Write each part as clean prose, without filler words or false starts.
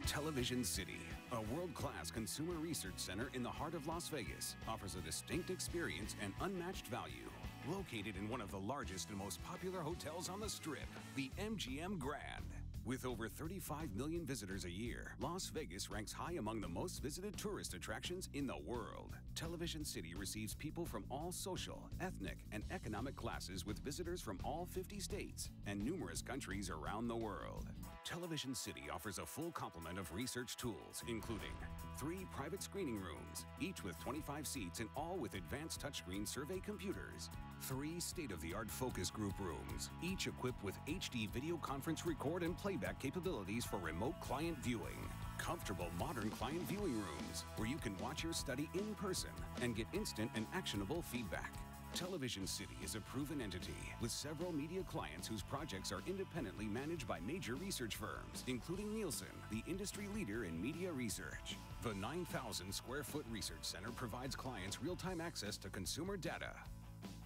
Television City, a world-class consumer research center in the heart of Las Vegas, offers a distinct experience and unmatched value. Located in one of the largest and most popular hotels on the Strip, the MGM Grand. With over 35 million visitors a year, Las Vegas ranks high among the most visited tourist attractions in the world. Television City receives people from all social, ethnic, and economic classes with visitors from all 50 states and numerous countries around the world. Television City offers a full complement of research tools, including 3 private screening rooms, each with 25 seats and all with advanced touchscreen survey computers, 3 state-of-the-art focus group rooms, each equipped with HD video conference record and playback capabilities for remote client viewing, comfortable modern client viewing rooms where you can watch your study in person and get instant and actionable feedback. Television City is a proven entity with several media clients whose projects are independently managed by major research firms, including Nielsen, the industry leader in media research. The 9,000 square foot research center provides clients real-time access to consumer data.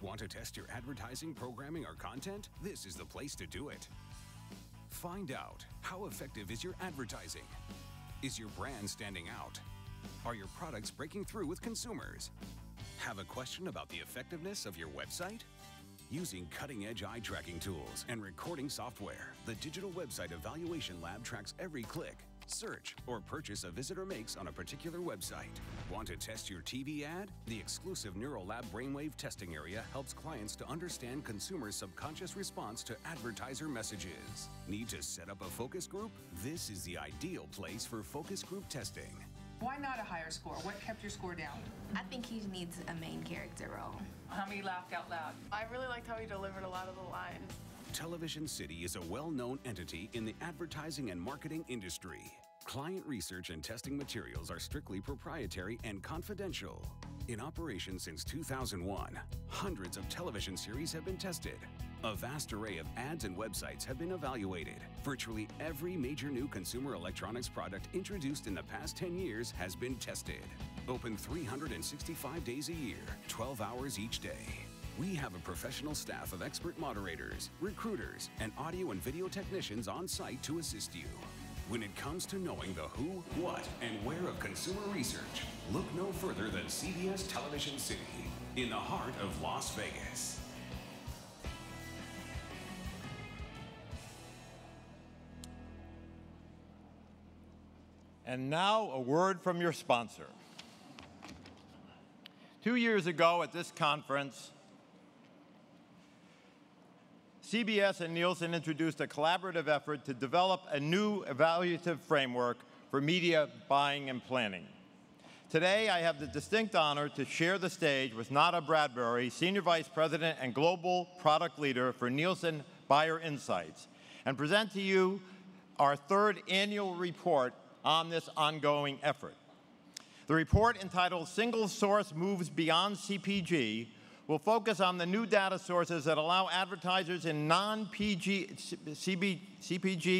Want to test your advertising, programming, or content? This is the place to do it. Find out, how effective is your advertising? Is your brand standing out? Are your products breaking through with consumers? Have a question about the effectiveness of your website? Using cutting-edge eye tracking tools and recording software, the Digital Website Evaluation Lab tracks every click, search, or purchase a visitor makes on a particular website. Want to test your TV ad? The exclusive NeuroLab Brainwave testing area helps clients to understand consumers' subconscious response to advertiser messages. Need to set up a focus group? This is the ideal place for focus group testing. Why not a higher score? What kept your score down? I think he needs a main character role. How many laughed out loud? I really liked how he delivered a lot of the lines. Television City is a well-known entity in the advertising and marketing industry. Client research and testing materials are strictly proprietary and confidential. In operation since 2001, hundreds of television series have been tested. A vast array of ads and websites have been evaluated. Virtually every major new consumer electronics product introduced in the past 10 years has been tested. Open 365 days a year, 12 hours each day. We have a professional staff of expert moderators, recruiters, and audio and video technicians on site to assist you. When it comes to knowing the who, what, and where of consumer research, look no further than CBS Television City, in the heart of Las Vegas. And now, a word from your sponsor. 2 years ago at this conference, CBS and Nielsen introduced a collaborative effort to develop a new evaluative framework for media buying and planning. Today, I have the distinct honor to share the stage with Nada Bradbury, Senior Vice President and Global Product Leader for Nielsen Buyer Insights, and present to you our 3rd annual report on this ongoing effort. The report, entitled Single Source Moves Beyond CPG, will focus on the new data sources that allow advertisers in non-CPG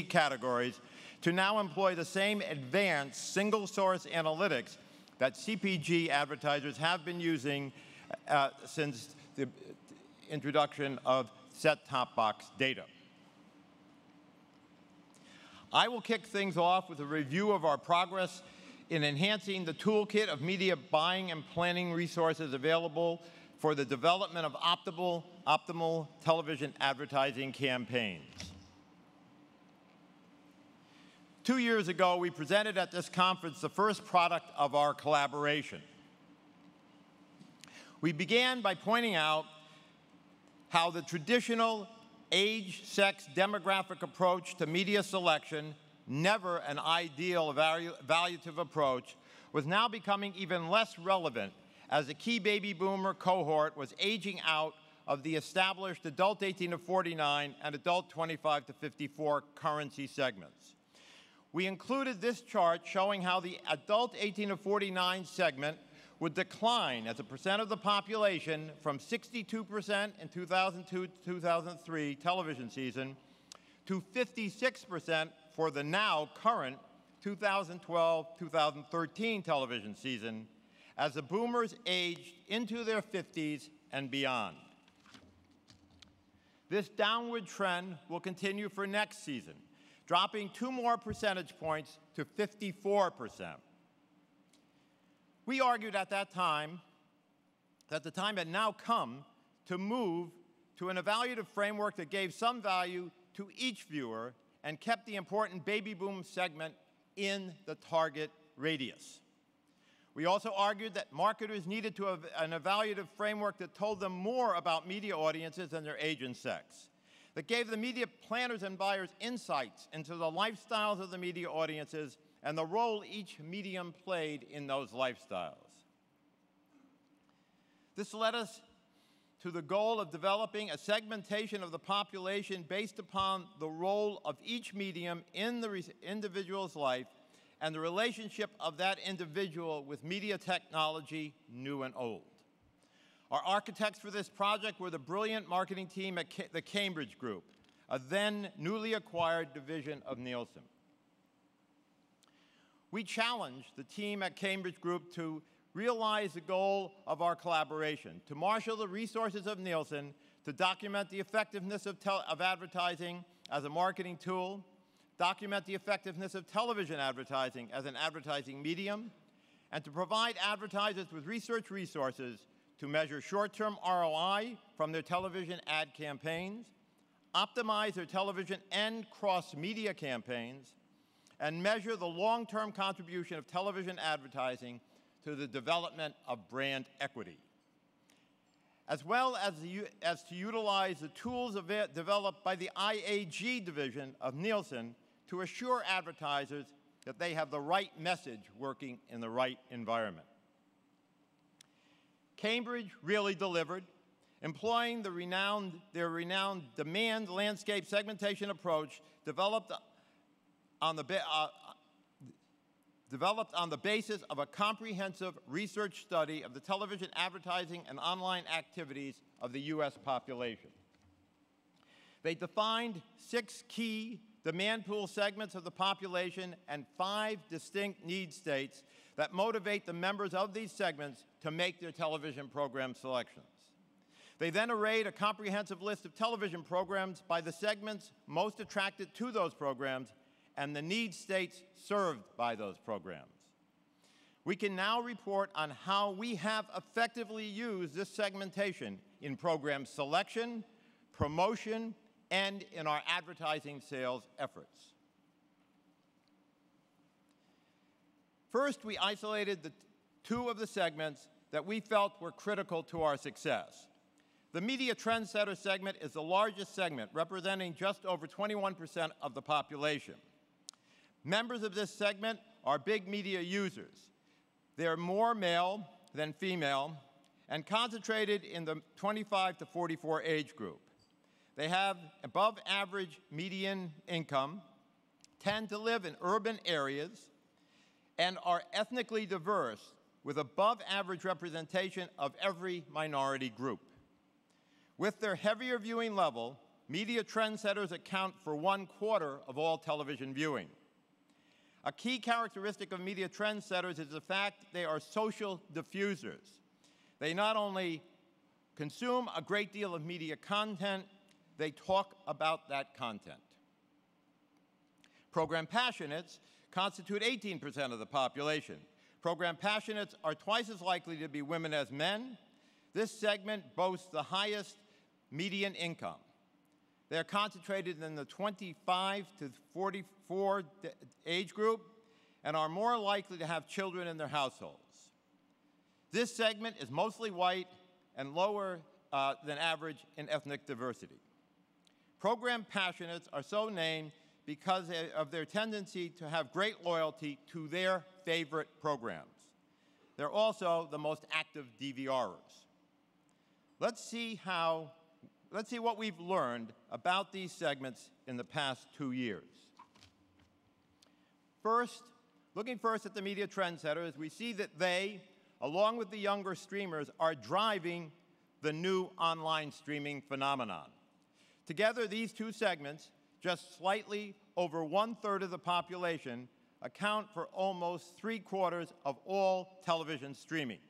categories to now employ the same advanced single-source analytics that CPG advertisers have been using since the introduction of set-top box data. I will kick things off with a review of our progress in enhancing the toolkit of media buying and planning resources available for the development of optimal television advertising campaigns. 2 years ago, we presented at this conference the first product of our collaboration. We began by pointing out how the traditional age, sex, demographic approach to media selection, never an ideal evaluative approach, was now becoming even less relevant as the key baby boomer cohort was aging out of the established adult 18 to 49 and adult 25 to 54 currency segments. We included this chart showing how the adult 18 to 49 segment would decline as a percent of the population from 62% in 2002-2003 television season to 56% for the now current 2012-2013 television season, as the boomers aged into their 50s and beyond. This downward trend will continue for next season, dropping 2 more percentage points to 54%. We argued at that time that the time had now come to move to an evaluative framework that gave some value to each viewer and kept the important baby boom segment in the target radius. We also argued that marketers needed to have an evaluative framework that told them more about media audiences and their age and sex, that gave the media planners and buyers insights into the lifestyles of the media audiences and the role each medium played in those lifestyles. This led us to the goal of developing a segmentation of the population based upon the role of each medium in the individual's life and the relationship of that individual with media technology, new and old. Our architects for this project were the brilliant marketing team at the Cambridge Group, a then newly acquired division of Nielsen. We challenged the team at Cambridge Group to realize the goal of our collaboration, to marshal the resources of Nielsen, to document the effectiveness of advertising as a marketing tool, document the effectiveness of television advertising as an advertising medium, and to provide advertisers with research resources to measure short-term ROI from their television ad campaigns, optimize their television and cross-media campaigns, and measure the long-term contribution of television advertising to the development of brand equity, as well as to utilize the tools developed by the IAG division of Nielsen to assure advertisers that they have the right message working in the right environment. Cambridge really delivered, employing their renowned demand landscape segmentation approach developed on the basis of a comprehensive research study of the television advertising and online activities of the U.S. population. They defined 6 key demand pool segments of the population and 5 distinct need states that motivate the members of these segments to make their television program selections. They then arrayed a comprehensive list of television programs by the segments most attracted to those programs and the need states served by those programs. We can now report on how we have effectively used this segmentation in program selection, promotion, and in our advertising sales efforts. First, we isolated the 2 of the segments that we felt were critical to our success. The media trendsetter segment is the largest segment, representing just over 21% of the population. Members of this segment are big media users. They are more male than female and concentrated in the 25 to 44 age group. They have above average median income, tend to live in urban areas, and are ethnically diverse with above average representation of every minority group. With their heavier viewing level, media trendsetters account for 1/4 of all television viewing. A key characteristic of media trendsetters is the fact they are social diffusers. They not only consume a great deal of media content, they talk about that content. Program passionates constitute 18% of the population. Program passionates are twice as likely to be women as men. This segment boasts the highest median income. They are concentrated in the 25 to 44 age group and are more likely to have children in their households. This segment is mostly white and lower than average in ethnic diversity. Program passionates are so named because of their tendency to have great loyalty to their favorite programs. They're also the most active DVRers. Let's see what we've learned about these segments in the past 2 years. First, looking first at the media trendsetters, we see that they, along with the younger streamers, are driving the new online streaming phenomenon. Together, these 2 segments, just slightly over 1/3 of the population, account for almost 3/4 of all television streaming.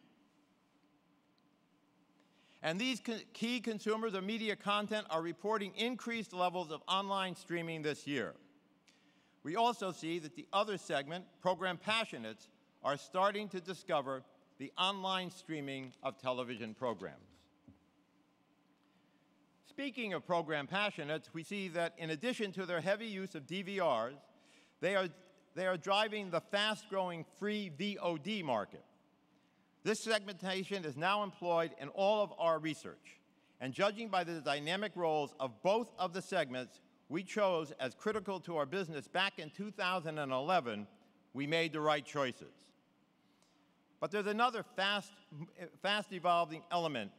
And these key consumers of media content are reporting increased levels of online streaming this year. We also see that the other segment, program passionates, are starting to discover the online streaming of television programs. Speaking of program passionates, we see that in addition to their heavy use of DVRs, they are driving the fast-growing free VOD market. This segmentation is now employed in all of our research, and judging by the dynamic roles of both of the segments we chose as critical to our business back in 2011, we made the right choices. But there's another fast-evolving element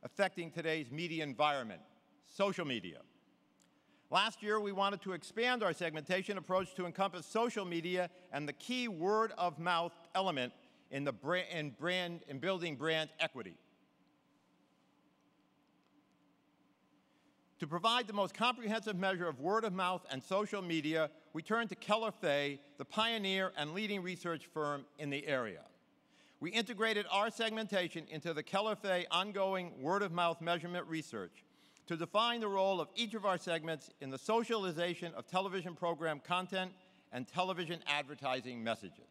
affecting today's media environment: social media. Last year, we wanted to expand our segmentation approach to encompass social media and the key word-of-mouth element in building brand equity. To provide the most comprehensive measure of word-of-mouth and social media, we turned to Keller Fay, the pioneer and leading research firm in the area. We integrated our segmentation into the Keller Fay ongoing word-of-mouth measurement research to define the role of each of our segments in the socialization of television program content and television advertising messages.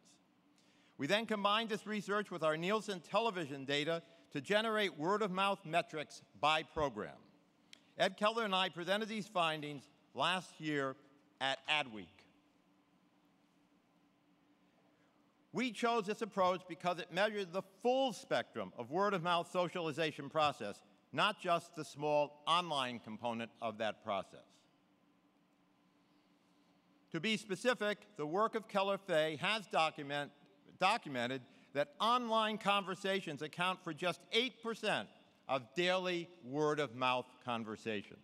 We then combined this research with our Nielsen television data to generate word-of-mouth metrics by program. Ed Keller and I presented these findings last year at Adweek. We chose this approach because it measured the full spectrum of word-of-mouth socialization process, not just the small online component of that process. To be specific, the work of Keller Fay has documented that online conversations account for just 8% of daily word-of-mouth conversations.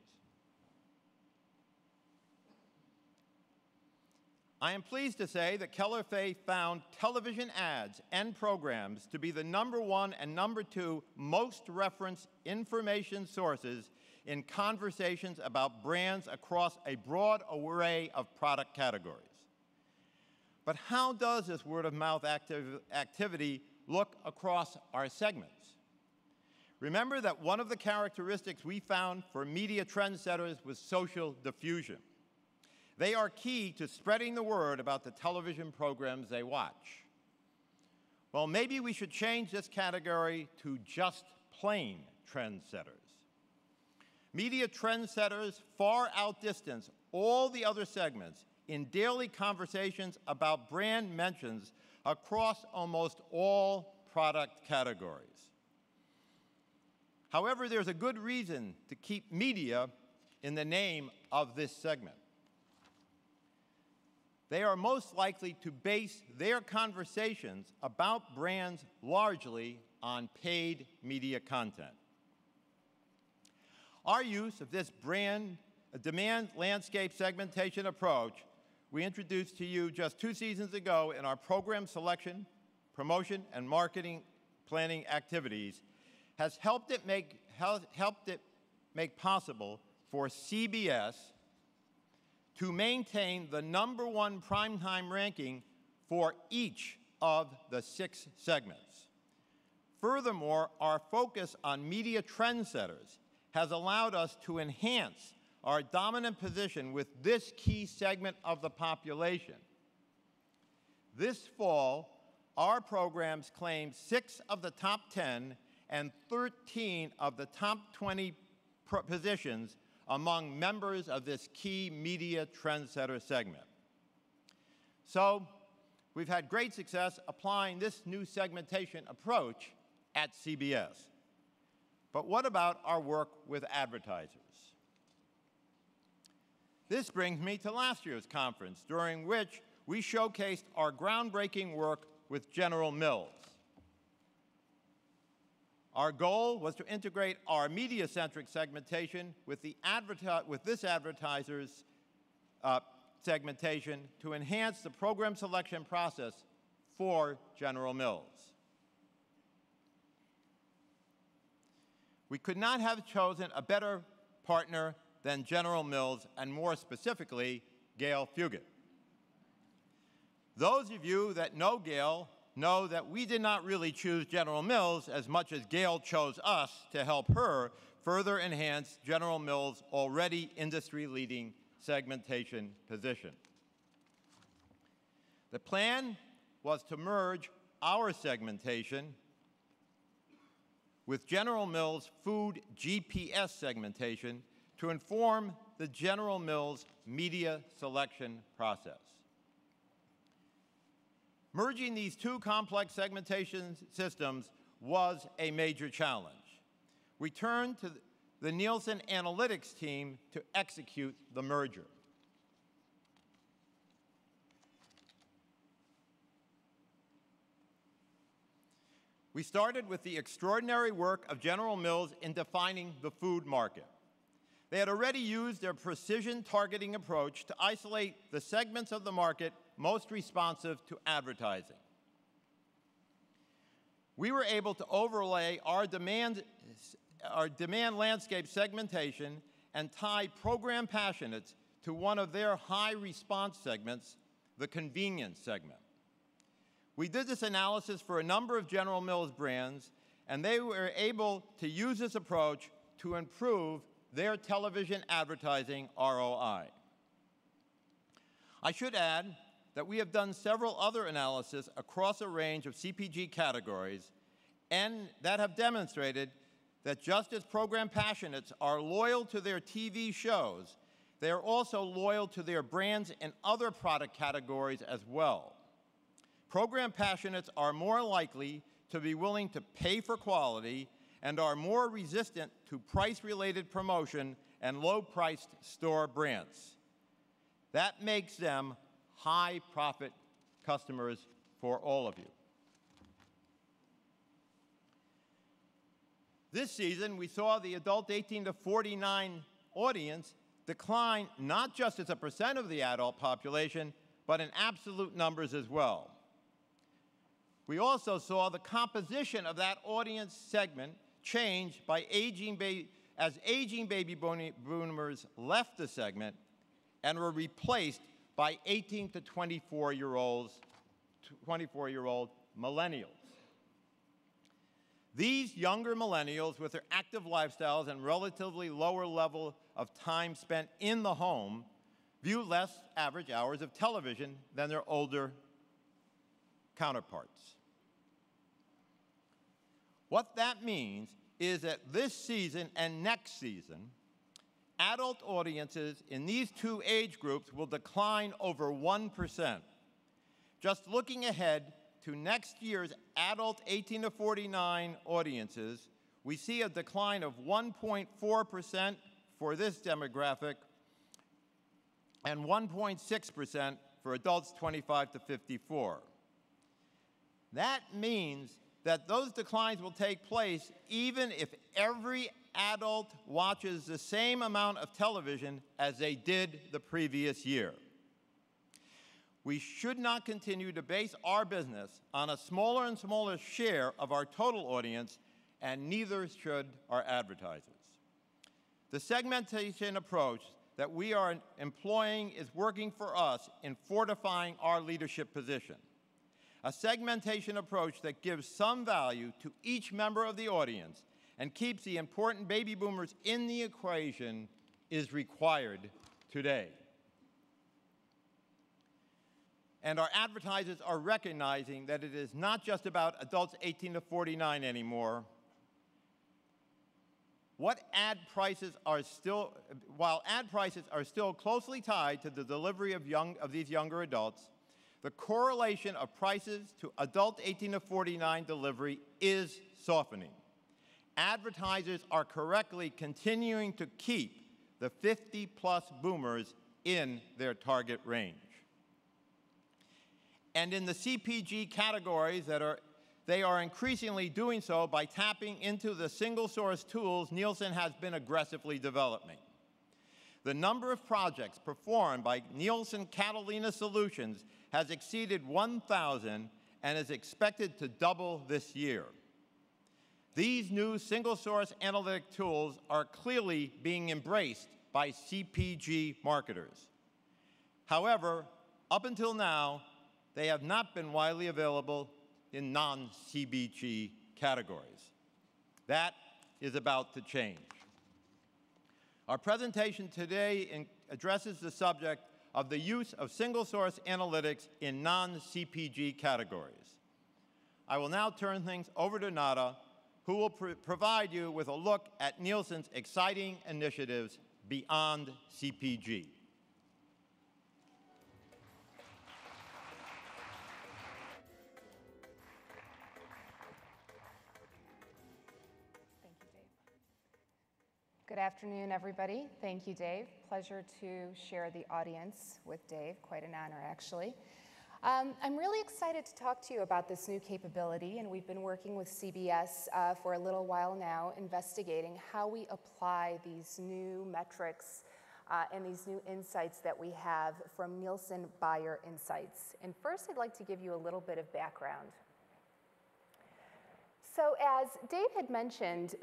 I am pleased to say that Keller Fay found television ads and programs to be the #1 and #2 most referenced information sources in conversations about brands across a broad array of product categories. But how does this word-of-mouth activity look across our segments? Remember that one of the characteristics we found for media trendsetters was social diffusion. They are key to spreading the word about the television programs they watch. Well, maybe we should change this category to just plain trendsetters. Media trendsetters far outdistance all the other segments in daily conversations about brand mentions across almost all product categories. However, there's a good reason to keep media in the name of this segment. They are most likely to base their conversations about brands largely on paid media content. Our use of this demand landscape segmentation approach we introduced to you just 2 seasons ago in our program selection, promotion, and marketing planning activities has helped it make possible for CBS to maintain the #1 primetime ranking for each of the 6 segments. Furthermore, our focus on media trendsetters has allowed us to enhance our dominant position with this key segment of the population. This fall, our programs claimed 6 of the top 10 and 13 of the top 20 positions among members of this key media trendsetter segment. So, we've had great success applying this new segmentation approach at CBS. But what about our work with advertisers? This brings me to last year's conference, during which we showcased our groundbreaking work with General Mills. Our goal was to integrate our media-centric segmentation with this advertiser's segmentation to enhance the program selection process for General Mills. We could not have chosen a better partner than General Mills, and more specifically, Gail Fugit. Those of you that know Gail know that we did not really choose General Mills as much as Gail chose us to help her further enhance General Mills' already industry-leading segmentation position. The plan was to merge our segmentation with General Mills' food GPS segmentation to inform the General Mills media selection process. Merging these two complex segmentation systems was a major challenge. We turned to the Nielsen analytics team to execute the merger. We started with the extraordinary work of General Mills in defining the food market. They had already used their precision targeting approach to isolate the segments of the market most responsive to advertising. We were able to overlay our demand landscape segmentation and tie program passionates to one of their high response segments, the convenience segment. We did this analysis for a number of General Mills brands, and they were able to use this approach to improve their television advertising ROI. I should add that we have done several other analyses across a range of CPG categories and that have demonstrated that just as program passionates are loyal to their TV shows, they are also loyal to their brands in other product categories as well. Program passionates are more likely to be willing to pay for quality and are more resistant to price-related promotion and low-priced store brands. That makes them high-profit customers for all of you. This season, we saw the adult 18 to 49 audience decline not just as a percent of the adult population, but in absolute numbers as well. We also saw the composition of that audience segment change by as aging baby boomers left the segment and were replaced by 18 to 24-year-old millennials. These younger millennials, with their active lifestyles and relatively lower level of time spent in the home, view less average hours of television than their older counterparts. What that means is that this season and next season, adult audiences in these two age groups will decline over 1%. Just looking ahead to next year's adult 18 to 49 audiences, we see a decline of 1.4% for this demographic and 1.6% for adults 25 to 54. That means that those declines will take place even if every adult watches the same amount of television as they did the previous year. We should not continue to base our business on a smaller and smaller share of our total audience, and neither should our advertisers. The segmentation approach that we are employing is working for us in fortifying our leadership position. A segmentation approach that gives some value to each member of the audience and keeps the important baby boomers in the equation is required today. And our advertisers are recognizing that it is not just about adults 18 to 49 anymore. While ad prices are still closely tied to the delivery of these younger adults, the correlation of prices to adult 18 to 49 delivery is softening. Advertisers are correctly continuing to keep the 50-plus boomers in their target range. And in the CPG categories they are increasingly doing so by tapping into the single-source tools Nielsen has been aggressively developing. The number of projects performed by Nielsen Catalina Solutions has exceeded 1,000 and is expected to double this year. These new single-source analytic tools are clearly being embraced by CPG marketers. However, up until now, they have not been widely available in non-CPG categories. That is about to change. Our presentation today addresses the subject of the use of single-source analytics in non-CPG categories. I will now turn things over to Nada, who will provide you with a look at Nielsen's exciting initiatives beyond CPG. Thank you, Dave. Good afternoon, everybody. Thank you, Dave. Pleasure to share the audience with Dave. Quite an honor, actually. I'm really excited to talk to you about this new capability, and we've been working with CBS for a little while now, investigating how we apply these new metrics and these new insights that we have from Nielsen Buyer Insights. And first, I'd like to give you a little bit of background. So as Dave had mentioned,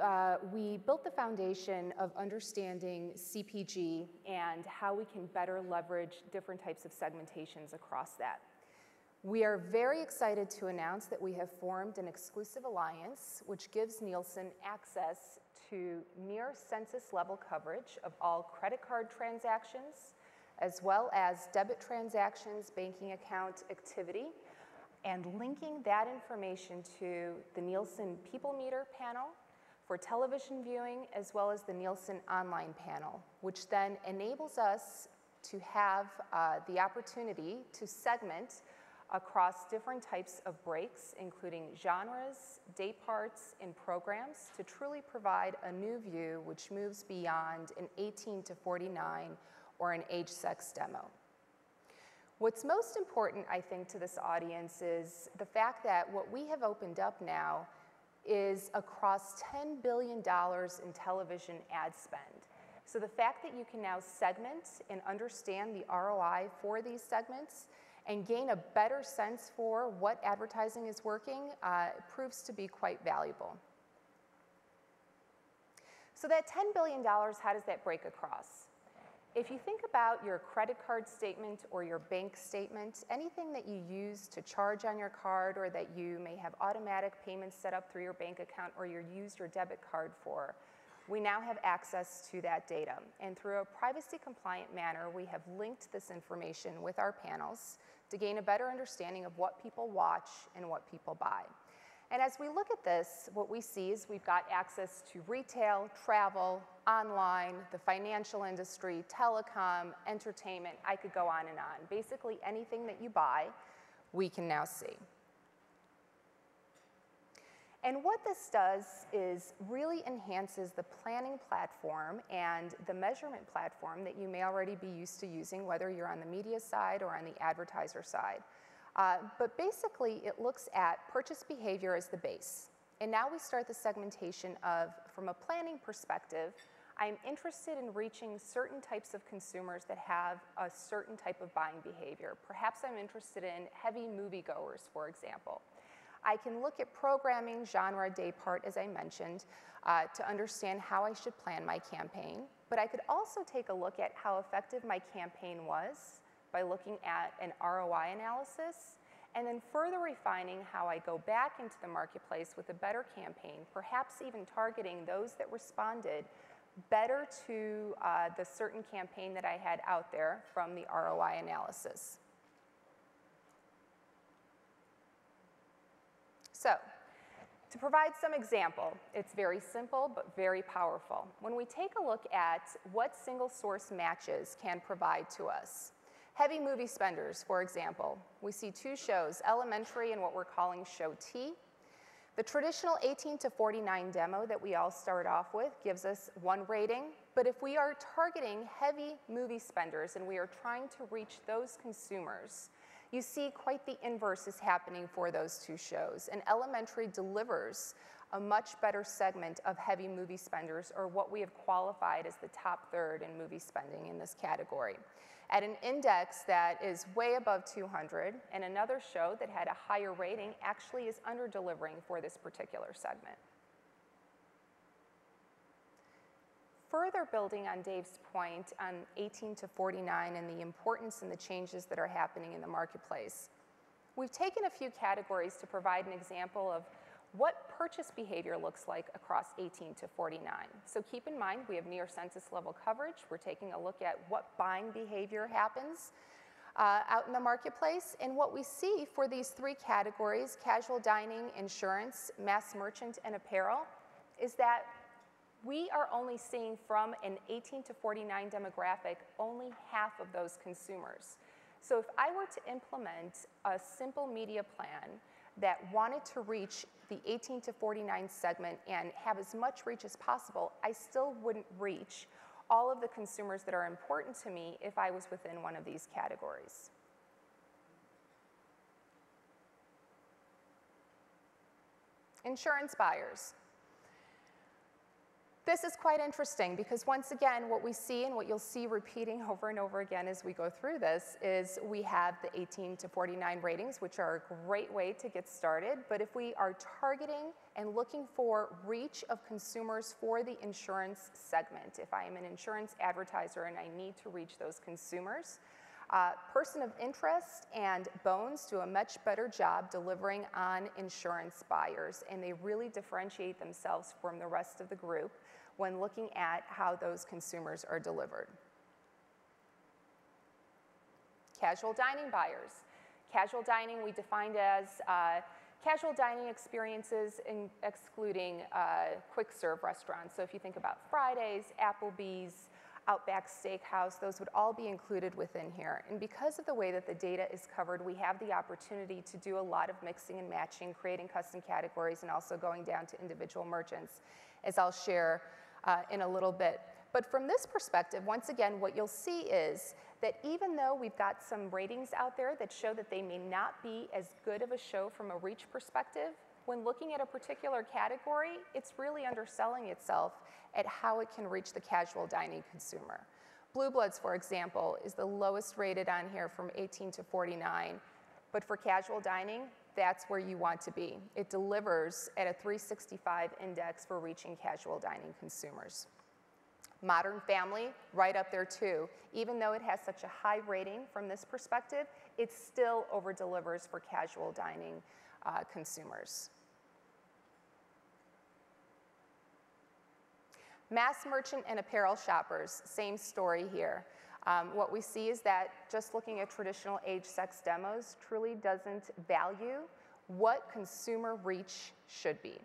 we built the foundation of understanding CPG and how we can better leverage different types of segmentations across that. We are very excited to announce that we have formed an exclusive alliance which gives Nielsen access to near census level coverage of all credit card transactions, as well as debit transactions, banking account activity, and linking that information to the Nielsen People Meter panel for television viewing, as well as the Nielsen online panel, which then enables us to have the opportunity to segment across different types of breaks, including genres, day parts, and programs, to truly provide a new view which moves beyond an 18 to 49 or an age sex demo. What's most important, I think, to this audience is the fact that what we have opened up now is across $10 billion in television ad spend. So the fact that you can now segment and understand the ROI for these segments and gain a better sense for what advertising is working proves to be quite valuable. So that $10 billion, how does that break across? If you think about your credit card statement or your bank statement, anything that you use to charge on your card or that you may have automatic payments set up through your bank account or you use your debit card for, we now have access to that data. And through a privacy-compliant manner, we have linked this information with our panels to gain a better understanding of what people watch and what people buy. And as we look at this, what we see is we've got access to retail, travel, online, the financial industry, telecom, entertainment. I could go on and on. Basically, anything that you buy, we can now see. And what this does is really enhances the planning platform and the measurement platform that you may already be used to using, whether you're on the media side or on the advertiser side. But basically, it looks at purchase behavior as the base. And now we start the segmentation of, from a planning perspective, I'm interested in reaching certain types of consumers that have a certain type of buying behavior. Perhaps I'm interested in heavy moviegoers, for example. I can look at programming, genre, day part, as I mentioned, to understand how I should plan my campaign. But I could also take a look at how effective my campaign was by looking at an ROI analysis, and then further refining how I go back into the marketplace with a better campaign, perhaps even targeting those that responded better to the certain campaign that I had out there from the ROI analysis. So, to provide some example, it's very simple but very powerful. When we take a look at what single source matches can provide to us, heavy movie spenders, for example, we see two shows, Elementary and what we're calling Show T. The traditional 18 to 49 demo that we all start off with gives us one rating, but if we are targeting heavy movie spenders and we are trying to reach those consumers, you see quite the inverse is happening for those two shows. And Elementary delivers a much better segment of heavy movie spenders, or what we have qualified as the top third in movie spending in this category, at an index that is way above 200, and another show that had a higher rating actually is under-delivering for this particular segment. Further building on Dave's point on 18 to 49 and the importance and the changes that are happening in the marketplace, we've taken a few categories to provide an example of what purchase behavior looks like across 18 to 49. So keep in mind, we have near census level coverage. We're taking a look at what buying behavior happens out in the marketplace. And what we see for these three categories, casual dining, insurance, mass merchant, and apparel, is that we are only seeing from an 18 to 49 demographic only half of those consumers. So if I were to implement a simple media plan that wanted to reach the 18 to 49 segment and have as much reach as possible, I still wouldn't reach all of the consumers that are important to me if I was within one of these categories. Insurance buyers. This is quite interesting because once again, what we see and what you'll see repeating over and over again as we go through this is we have the 18 to 49 ratings, which are a great way to get started. But if we are targeting and looking for reach of consumers for the insurance segment, if I am an insurance advertiser and I need to reach those consumers, Person of Interest and Bones do a much better job delivering on insurance buyers, and they really differentiate themselves from the rest of the group when looking at how those consumers are delivered. Casual dining buyers. Casual dining we defined as casual dining experiences excluding quick serve restaurants. So if you think about Fridays, Applebee's, Outback Steakhouse, those would all be included within here. And because of the way that the data is covered, we have the opportunity to do a lot of mixing and matching, creating custom categories, and also going down to individual merchants, as I'll share in a little bit. But from this perspective, once again, what you'll see is that even though we've got some ratings out there that show that they may not be as good of a show from a reach perspective, when looking at a particular category, it's really underselling itself at how it can reach the casual dining consumer. Blue Bloods, for example, is the lowest rated on here from 18 to 49, but for casual dining, that's where you want to be. It delivers at a 365 index for reaching casual dining consumers. Modern Family, right up there too. Even though it has such a high rating from this perspective, it still over-delivers for casual dining consumers. Mass merchant and apparel shoppers, same story here. What we see is that just looking at traditional age sex demos truly doesn't value what consumer reach should be.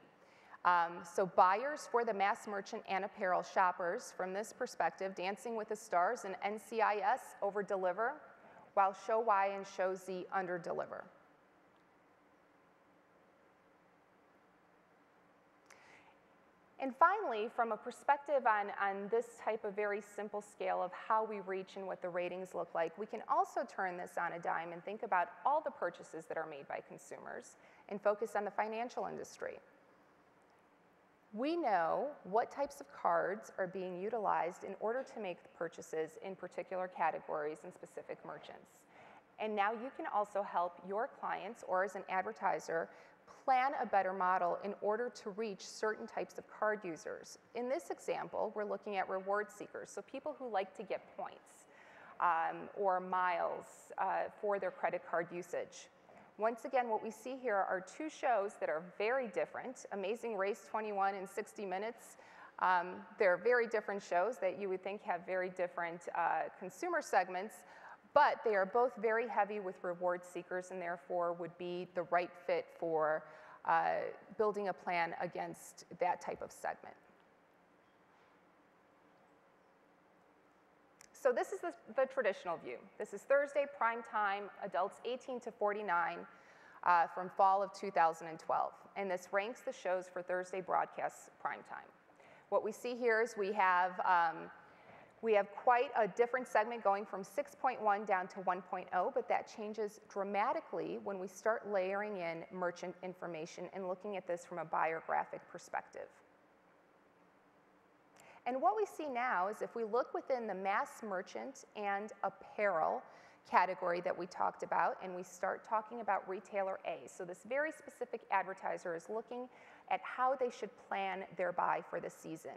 So buyers for the mass merchant and apparel shoppers, from this perspective, Dancing with the Stars and NCIS over-deliver, while Show Y and Show Z under-deliver. And finally, from a perspective on this type of very simple scale of how we reach and what the ratings look like, we can also turn this on a dime and think about all the purchases that are made by consumers and focus on the financial industry. We know what types of cards are being utilized in order to make purchases in particular categories and specific merchants. And now you can also help your clients, or as an advertiser, plan a better model in order to reach certain types of card users. In this example, we're looking at reward seekers, so people who like to get points or miles for their credit card usage. Once again, what we see here are two shows that are very different, Amazing Race 21 and 60 Minutes. They're very different shows that you would think have very different consumer segments, but they are both very heavy with reward seekers and therefore would be the right fit for building a plan against that type of segment. So this is the traditional view. This is Thursday prime time, adults 18 to 49 from fall of 2012. And this ranks the shows for Thursday broadcast prime time. What we see here is we have quite a different segment going from 6.1 down to 1.0, but that changes dramatically when we start layering in merchant information and looking at this from a biographic perspective. And what we see now is if we look within the mass merchant and apparel category that we talked about, and we start talking about retailer A. So this very specific advertiser is looking at how they should plan their buy for the season.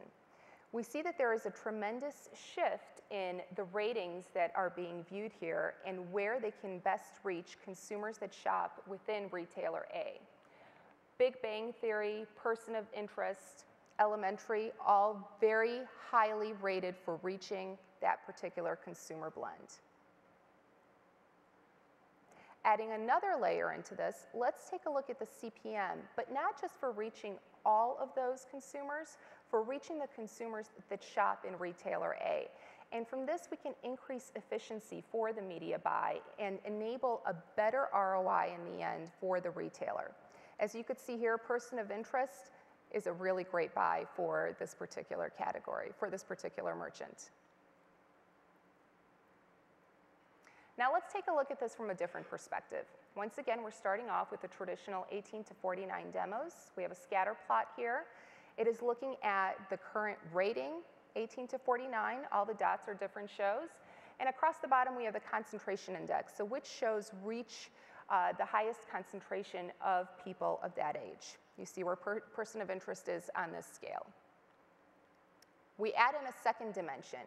We see that there is a tremendous shift in the ratings that are being viewed here and where they can best reach consumers that shop within retailer A. Big Bang Theory, Person of Interest, Elementary, all very highly rated for reaching that particular consumer blend. Adding another layer into this, let's take a look at the CPM, but not just for reaching all of those consumers, for reaching the consumers that shop in retailer A. And from this, we can increase efficiency for the media buy and enable a better ROI in the end for the retailer. As you could see here, Person of Interest is a really great buy for this particular category, for this particular merchant. Now let's take a look at this from a different perspective. Once again, we're starting off with the traditional 18 to 49 demos. We have a scatter plot here. It is looking at the current rating, 18 to 49. All the dots are different shows. And across the bottom, we have the concentration index. So which shows reach the highest concentration of people of that age. You see where Person of Interest is on this scale. We add in a second dimension.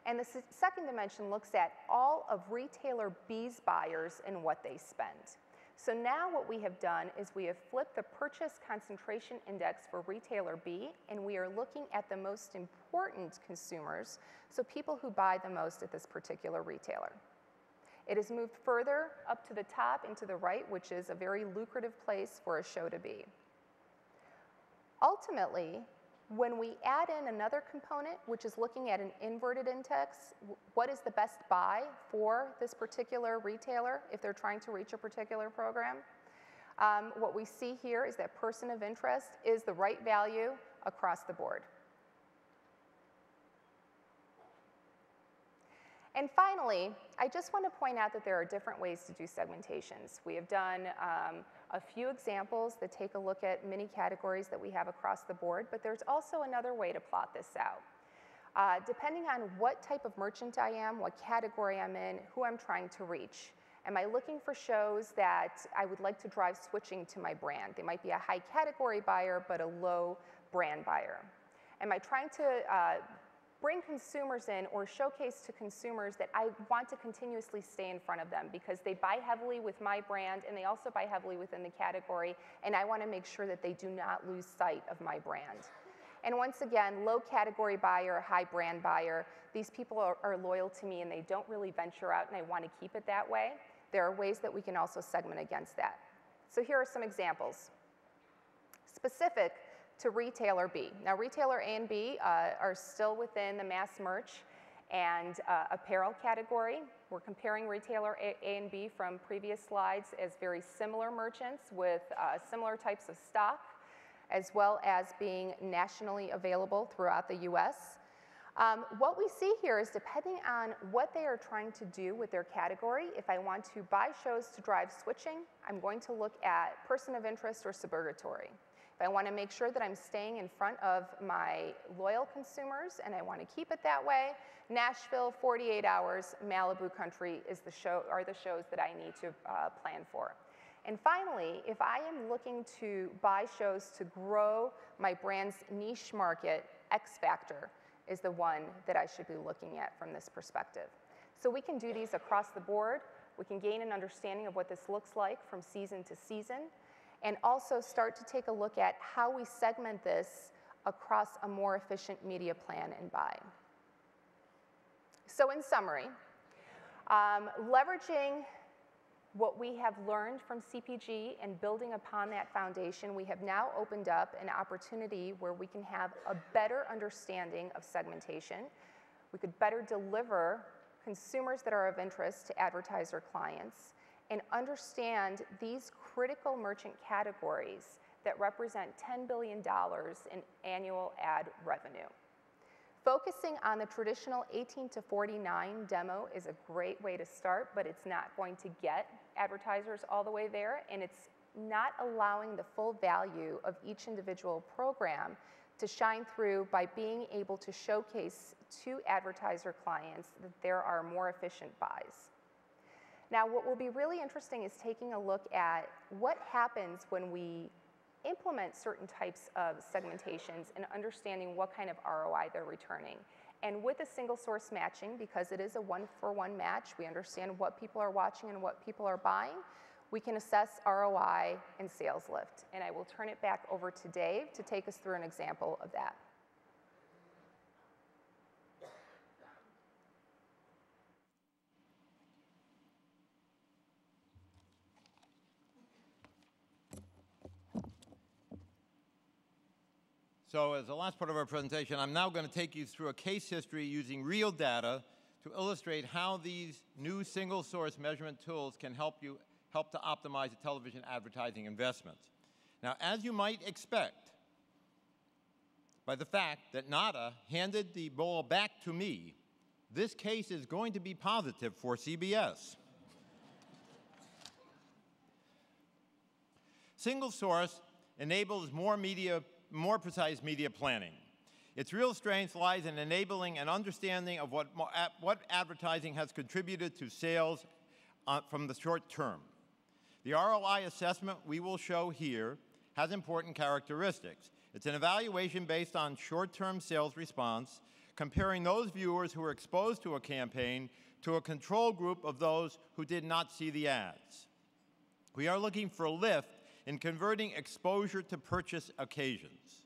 And the second dimension looks at all of retailer B's buyers and what they spend. So now what we have done is we have flipped the purchase concentration index for retailer B, and we are looking at the most important consumers, so people who buy the most at this particular retailer. It has moved further up to the top and to the right, which is a very lucrative place for a show to be. Ultimately, when we add in another component, which is looking at an inverted index, what is the best buy for this particular retailer if they're trying to reach a particular program? What we see here is that Person of Interest is the right value across the board. And finally, I just want to point out that there are different ways to do segmentations. We have done a few examples that take a look at many categories that we have across the board, but there's also another way to plot this out. Depending on what type of merchant I am, what category I'm in, who I'm trying to reach. Am I looking for shows that I would like to drive switching to my brand? They might be a high category buyer, but a low brand buyer. Am I trying to bring consumers in or showcase to consumers that I want to continuously stay in front of them because they buy heavily with my brand and they also buy heavily within the category, and I want to make sure that they do not lose sight of my brand. And once again, low category buyer, high brand buyer, these people are loyal to me and they don't really venture out and I want to keep it that way. There are ways that we can also segment against that. So here are some examples. Specific to retailer B. Now retailer A and B are still within the mass merch and apparel category. We're comparing retailer A and B from previous slides as very similar merchants with similar types of stock, as well as being nationally available throughout the US. What we see here is depending on what they are trying to do with their category, if I want to buy shows to drive switching, I'm going to look at Person of Interest or suburgatory. If I want to make sure that I'm staying in front of my loyal consumers and I want to keep it that way, Nashville, 48 Hours, Malibu Country are the shows that I need to plan for. And finally, if I am looking to buy shows to grow my brand's niche market, X Factor is the one that I should be looking at from this perspective. So we can do these across the board. We can gain an understanding of what this looks like from season to season, and also start to take a look at how we segment this across a more efficient media plan and buy. So in summary, leveraging what we have learned from CPG and building upon that foundation, we have now opened up an opportunity where we can have a better understanding of segmentation. We could better deliver consumers that are of interest to advertiser clients and understand these critical merchant categories that represent $10 billion in annual ad revenue. Focusing on the traditional 18 to 49 demo is a great way to start, but it's not going to get advertisers all the way there, and it's not allowing the full value of each individual program to shine through by being able to showcase to advertiser clients that there are more efficient buys. Now, what will be really interesting is taking a look at what happens when we implement certain types of segmentations and understanding what kind of ROI they're returning. And with a single source matching, because it is a one-for-one match, we understand what people are watching and what people are buying, we can assess ROI and sales lift. And I will turn it back over to Dave to take us through an example of that. So as the last part of our presentation, I'm now going to take you through a case history using real data to illustrate how these new single source measurement tools can help to optimize the television advertising investments. Now, as you might expect, by the fact that NADA handed the ball back to me, this case is going to be positive for CBS. Single source enables more precise media planning. Its real strength lies in enabling an understanding of what advertising has contributed to sales from the short term. The ROI assessment we will show here has important characteristics. It's an evaluation based on short-term sales response, comparing those viewers who were exposed to a campaign to a control group of those who did not see the ads. We are looking for lift in converting exposure to purchase occasions.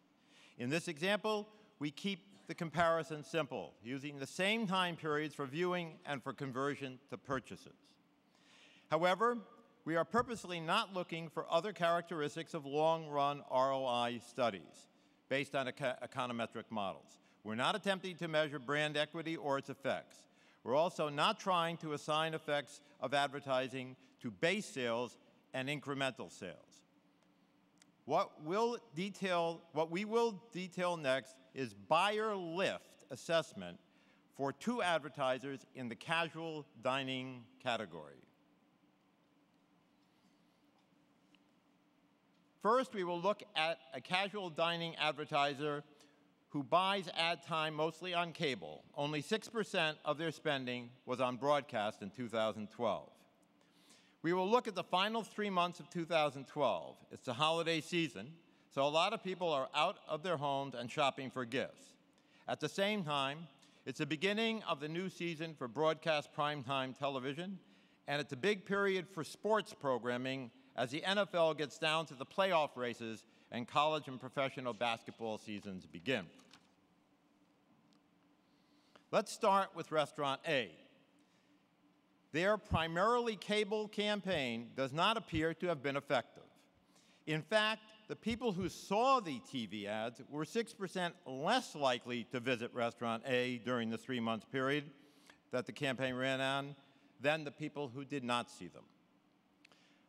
In this example, we keep the comparison simple, using the same time periods for viewing and for conversion to purchases. However, we are purposely not looking for other characteristics of long-run ROI studies based on econometric models. We're not attempting to measure brand equity or its effects. We're also not trying to assign effects of advertising to base sales and incremental sales. What we will detail next is buyer lift assessment for 2 advertisers in the casual dining category. First, we will look at a casual dining advertiser who buys ad time mostly on cable. Only 6% of their spending was on broadcast in 2012. We will look at the final 3 months of 2012. It's the holiday season, so a lot of people are out of their homes and shopping for gifts. At the same time, it's the beginning of the new season for broadcast primetime television, and it's a big period for sports programming as the NFL gets down to the playoff races and college and professional basketball seasons begin. Let's start with Restaurant A. Their primarily cable campaign does not appear to have been effective. In fact, the people who saw the TV ads were 6% less likely to visit Restaurant A during the 3-month period that the campaign ran on than the people who did not see them.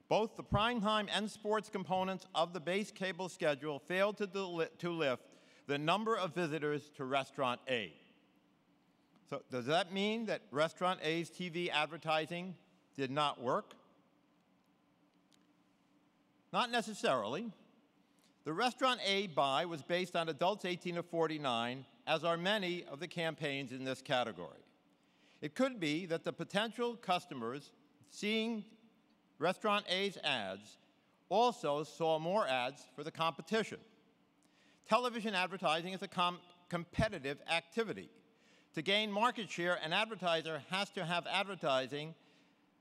Both the primetime and sports components of the base cable schedule failed to lift the number of visitors to Restaurant A. So does that mean that Restaurant A's TV advertising did not work? Not necessarily. The Restaurant A buy was based on adults 18 to 49, as are many of the campaigns in this category. It could be that the potential customers seeing Restaurant A's ads also saw more ads for the competition. Television advertising is a competitive activity. To gain market share, an advertiser has to have advertising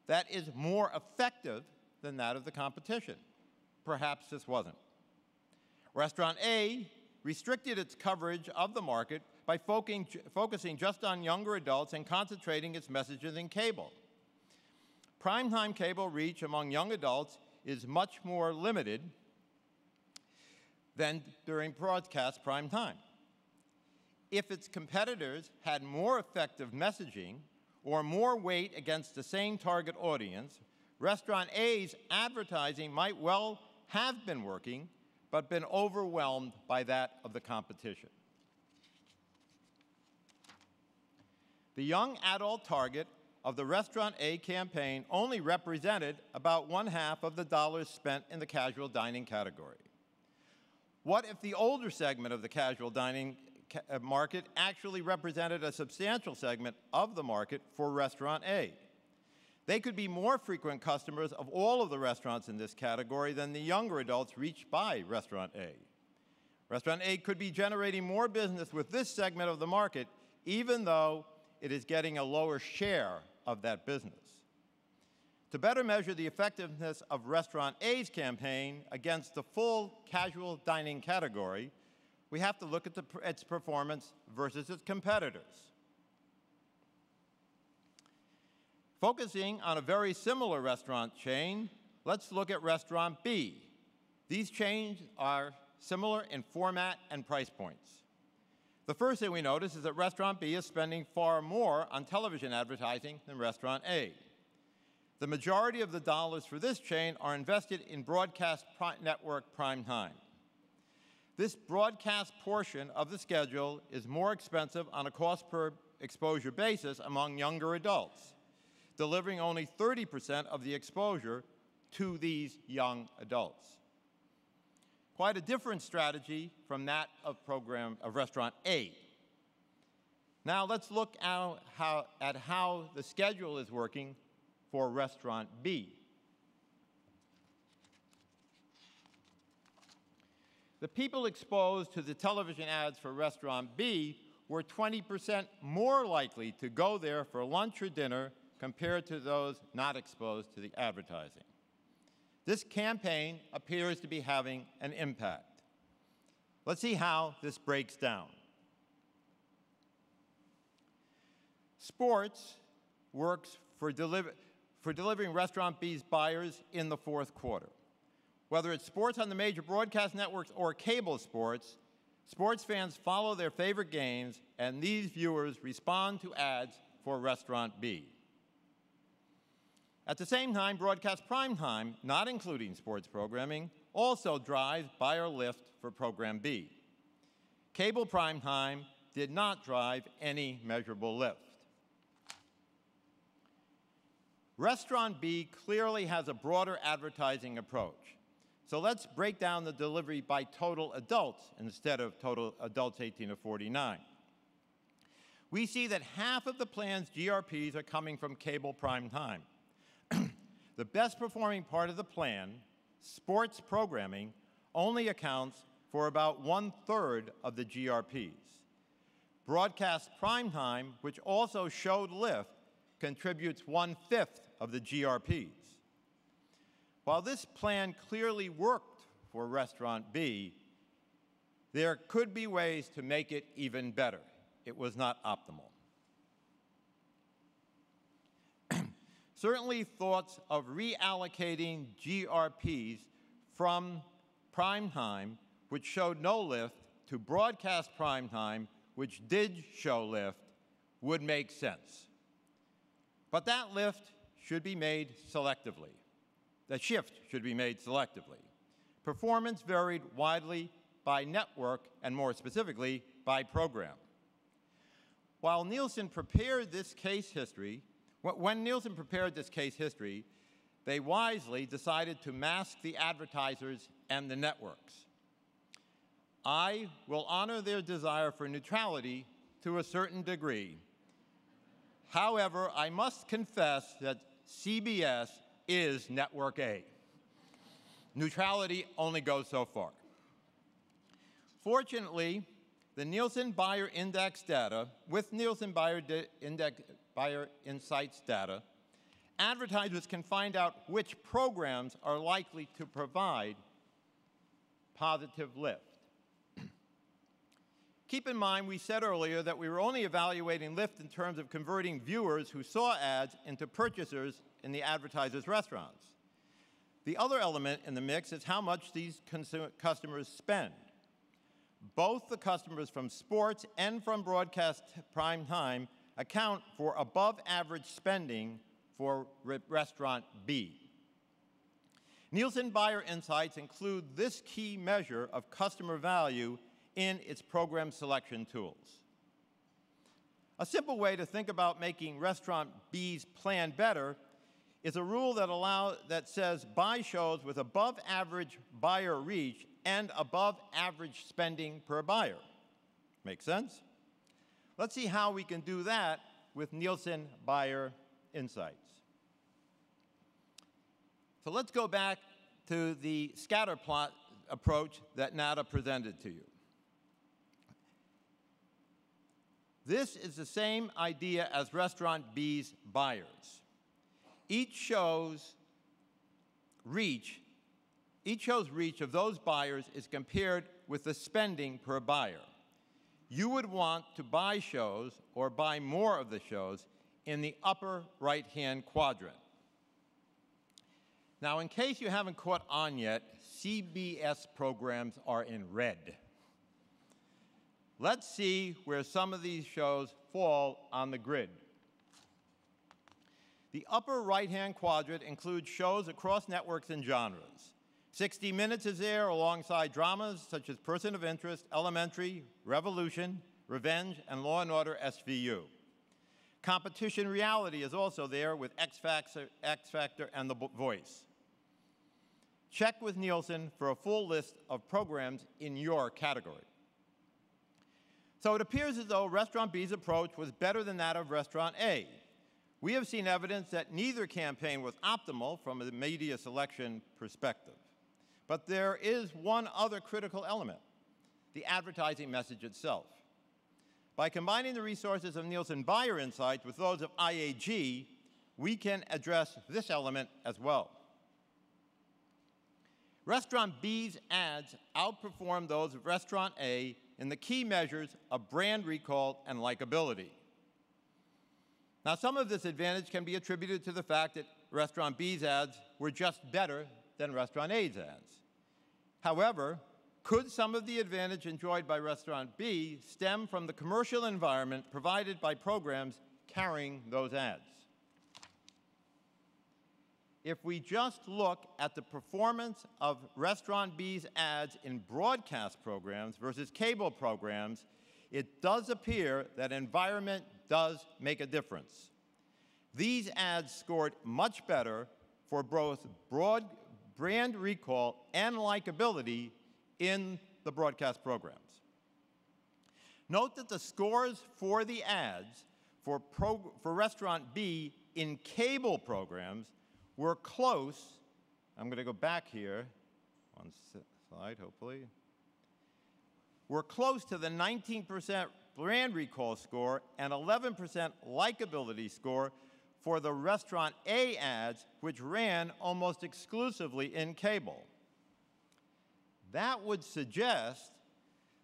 that is more effective than that of the competition. Perhaps this wasn't. Restaurant A restricted its coverage of the market by focusing just on younger adults and concentrating its messages in cable. Primetime cable reach among young adults is much more limited than during broadcast prime time. If its competitors had more effective messaging or more weight against the same target audience, Restaurant A's advertising might well have been working, but been overwhelmed by that of the competition. The young adult target of the Restaurant A campaign only represented about 1/2 of the dollars spent in the casual dining category. What if the older segment of the casual dining market actually represented a substantial segment of the market for Restaurant A? They could be more frequent customers of all of the restaurants in this category than the younger adults reached by Restaurant A. Restaurant A could be generating more business with this segment of the market, even though it is getting a lower share of that business. To better measure the effectiveness of Restaurant A's campaign against the full casual dining category, we have to look at its performance versus its competitors. Focusing on a very similar restaurant chain, let's look at Restaurant B. These chains are similar in format and price points. The first thing we notice is that Restaurant B is spending far more on television advertising than Restaurant A. The majority of the dollars for this chain are invested in broadcast network prime time. This broadcast portion of the schedule is more expensive on a cost per exposure basis among younger adults, delivering only 30% of the exposure to these young adults. Quite a different strategy from that of Restaurant A. Now let's look at how the schedule is working for Restaurant B. The people exposed to the television ads for Restaurant B were 20% more likely to go there for lunch or dinner compared to those not exposed to the advertising. This campaign appears to be having an impact. Let's see how this breaks down. Sports works for delivering Restaurant B's buyers in the fourth quarter. Whether it's sports on the major broadcast networks or cable sports, sports fans follow their favorite games, and these viewers respond to ads for Restaurant B. At the same time, broadcast primetime, not including sports programming, also drives buyer lift for Program B. Cable primetime did not drive any measurable lift. Restaurant B clearly has a broader advertising approach. So let's break down the delivery by total adults instead of total adults 18 to 49. We see that half of the plan's GRPs are coming from cable primetime. The best performing part of the plan, sports programming, only accounts for about 1/3 of the GRPs. Broadcast primetime, which also showed lift, contributes 1/5 of the GRPs. While this plan clearly worked for Restaurant B, there could be ways to make it even better. It was not optimal. Certainly thoughts of reallocating GRPs from primetime, which showed no lift, to broadcast primetime, which did show lift, would make sense. But that lift should be made selectively. That shift should be made selectively. Performance varied widely by network and more specifically by program. When Nielsen prepared this case history, they wisely decided to mask the advertisers and the networks. I will honor their desire for neutrality to a certain degree. However, I must confess that CBS is Network A. Neutrality only goes so far. Fortunately, the Nielsen Buyer Index data, with Nielsen Buyer Insights data, advertisers can find out which programs are likely to provide positive lift. Keep in mind, we said earlier that we were only evaluating lift in terms of converting viewers who saw ads into purchasers in the advertisers' restaurants. The other element in the mix is how much these customers spend. Both the customers from sports and from broadcast prime time account for above average spending for Restaurant B. Nielsen Buyer Insights include this key measure of customer value in its program selection tools. A simple way to think about making Restaurant B's plan better is a rule that says buy shows with above average buyer reach and above average spending per buyer. Make sense? Let's see how we can do that with Nielsen Buyer Insights. So let's go back to the scatter plot approach that Nada presented to you. This is the same idea as Restaurant B's buyers. each show's reach of those buyers is compared with the spending per buyer. You would want to buy shows or buy more of the shows in the upper right-hand quadrant. Now, in case you haven't caught on yet, CBS programs are in red. Let's see where some of these shows fall on the grid. The upper right-hand quadrant includes shows across networks and genres. 60 Minutes is there alongside dramas such as Person of Interest, Elementary, Revolution, Revenge, and Law & Order SVU. Competition reality is also there with X Factor, and The Voice. Check with Nielsen for a full list of programs in your category. So it appears as though Restaurant B's approach was better than that of Restaurant A. We have seen evidence that neither campaign was optimal from a media selection perspective. But there is one other critical element, the advertising message itself. By combining the resources of Nielsen Buyer Insights with those of IAG, we can address this element as well. Restaurant B's ads outperform those of Restaurant A in the key measures of brand recall and likability. Now, some of this advantage can be attributed to the fact that Restaurant B's ads were just better than Restaurant A's ads. However, could some of the advantage enjoyed by Restaurant B stem from the commercial environment provided by programs carrying those ads? If we just look at the performance of Restaurant B's ads in broadcast programs versus cable programs, it does appear that environment does make a difference. These ads scored much better for both brand recall and likability in the broadcast programs. Note that the scores for the ads for Restaurant B in cable programs were close. I'm going to go back here, one slide, hopefully. We're close to the 19% brand recall score and 11% likability score for the Restaurant A ads, which ran almost exclusively in cable. That would suggest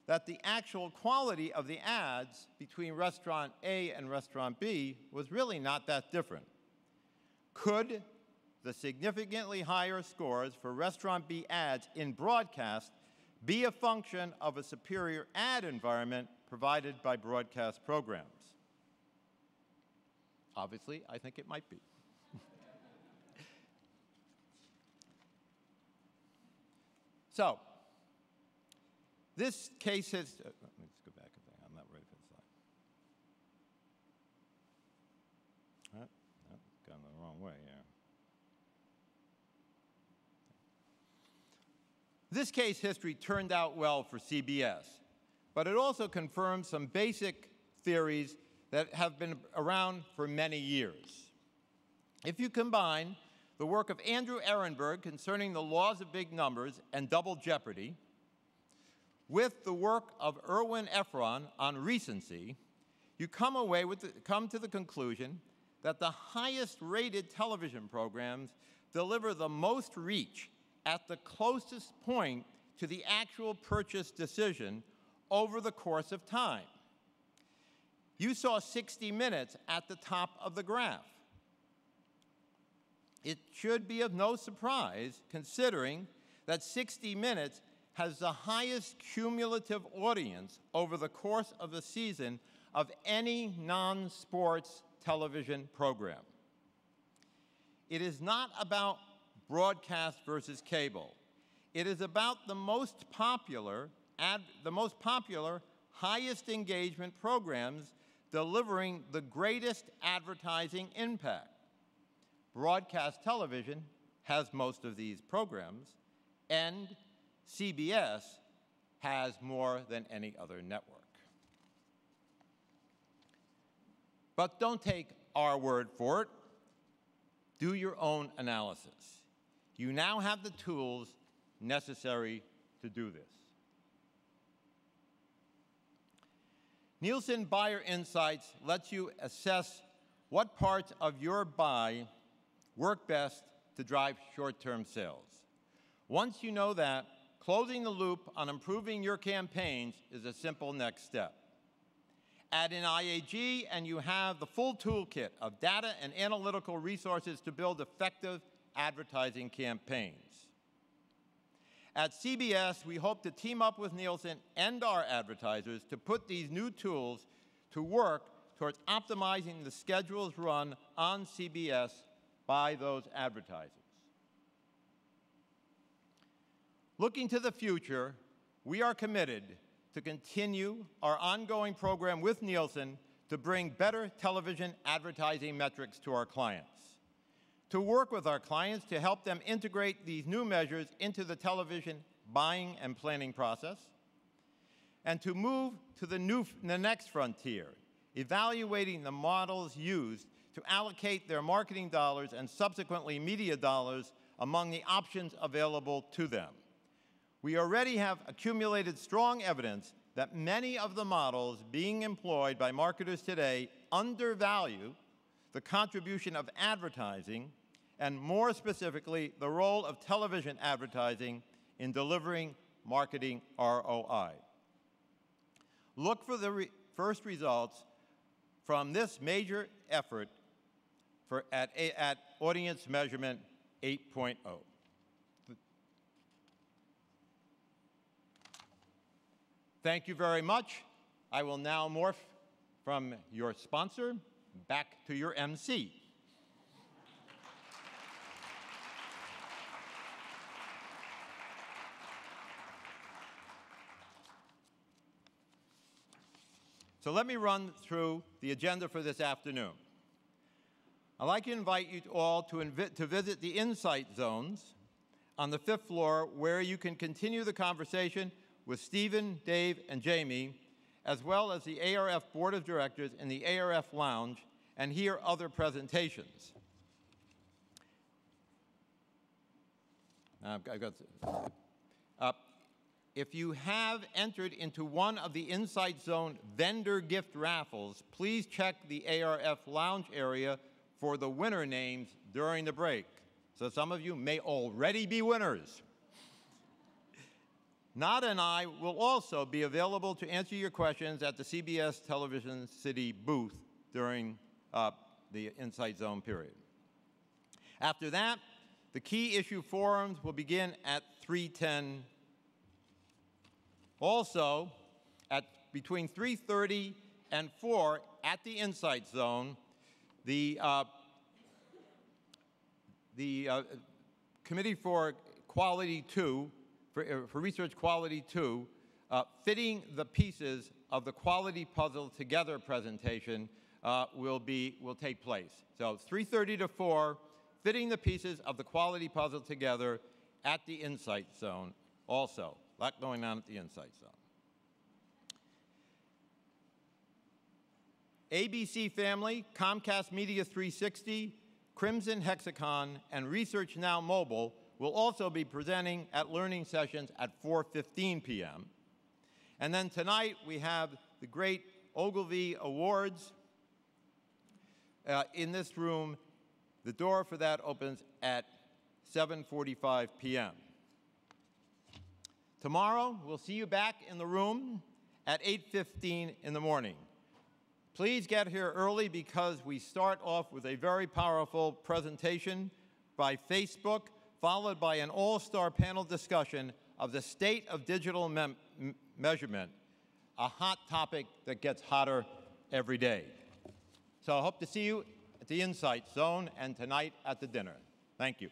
that the actual quality of the ads between Restaurant A and Restaurant B was really not that different. Could the significantly higher scores for Restaurant B ads in broadcast be a function of a superior ad environment provided by broadcast programs? Obviously, I think it might be. So, this case has, let's go back a thing, I'm not ready for the slide. All right, no, gone the wrong way here. This case history turned out well for CBS, but it also confirms some basic theories that have been around for many years. If you combine the work of Andrew Ehrenberg concerning the laws of big numbers and double jeopardy with the work of Erwin Efron on recency, you come to the conclusion that the highest rated television programs deliver the most reach at the closest point to the actual purchase decision over the course of time. You saw 60 Minutes at the top of the graph. It should be of no surprise, considering that 60 Minutes has the highest cumulative audience over the course of the season of any non-sports television program. It is not about broadcast versus cable. It is about the most popular, highest engagement programs delivering the greatest advertising impact. Broadcast television has most of these programs, and CBS has more than any other network. But don't take our word for it. Do your own analysis. You now have the tools necessary to do this. Nielsen Buyer Insights lets you assess what parts of your buy work best to drive short-term sales. Once you know that, closing the loop on improving your campaigns is a simple next step. Add in IAG and you have the full toolkit of data and analytical resources to build effective advertising campaigns. At CBS, we hope to team up with Nielsen and our advertisers to put these new tools to work towards optimizing the schedules run on CBS by those advertisers. Looking to the future, we are committed to continue our ongoing program with Nielsen to bring better television advertising metrics to our clients, to work with our clients to help them integrate these new measures into the television buying and planning process, and to move to the next frontier, evaluating the models used to allocate their marketing dollars and subsequently media dollars among the options available to them. We already have accumulated strong evidence that many of the models being employed by marketers today undervalue the contribution of advertising, and more specifically, the role of television advertising in delivering marketing ROI. Look for the first results from this major effort at Audience Measurement 8.0. Thank you very much. I will now morph from your sponsor back to your MC. So let me run through the agenda for this afternoon. I'd like to invite you all to visit the Insight Zones on the 5th floor, where you can continue the conversation with Stephen, Dave, and Jamie, as well as the ARF Board of Directors in the ARF Lounge, and hear other presentations. If you have entered into one of the Insight Zone vendor gift raffles, please check the ARF Lounge area for the winner names during the break. So some of you may already be winners. Nada and I will also be available to answer your questions at the CBS Television City booth during the Insight Zone period. After that, the key issue forums will begin at 3:10. Also, between 3:30 and 4 at the Insight Zone, the Committee for Quality 2, for Research Quality 2, Fitting the Pieces of the Quality Puzzle Together presentation will take place. So 3:30 to 4, Fitting the Pieces of the Quality Puzzle Together at the Insight Zone also. A lot going on at the Insight Zone. ABC Family, Comcast Media 360, Crimson Hexacon, and Research Now Mobile will also be presenting at learning sessions at 4:15 p.m. And then tonight we have the great Ogilvy Awards in this room. The door for that opens at 7:45 p.m. Tomorrow, we'll see you back in the room at 8:15 in the morning. Please get here early because we start off with a very powerful presentation by Facebook, followed by an all-star panel discussion of the state of digital measurement, a hot topic that gets hotter every day. So I hope to see you at the Insight Zone and tonight at the dinner. Thank you.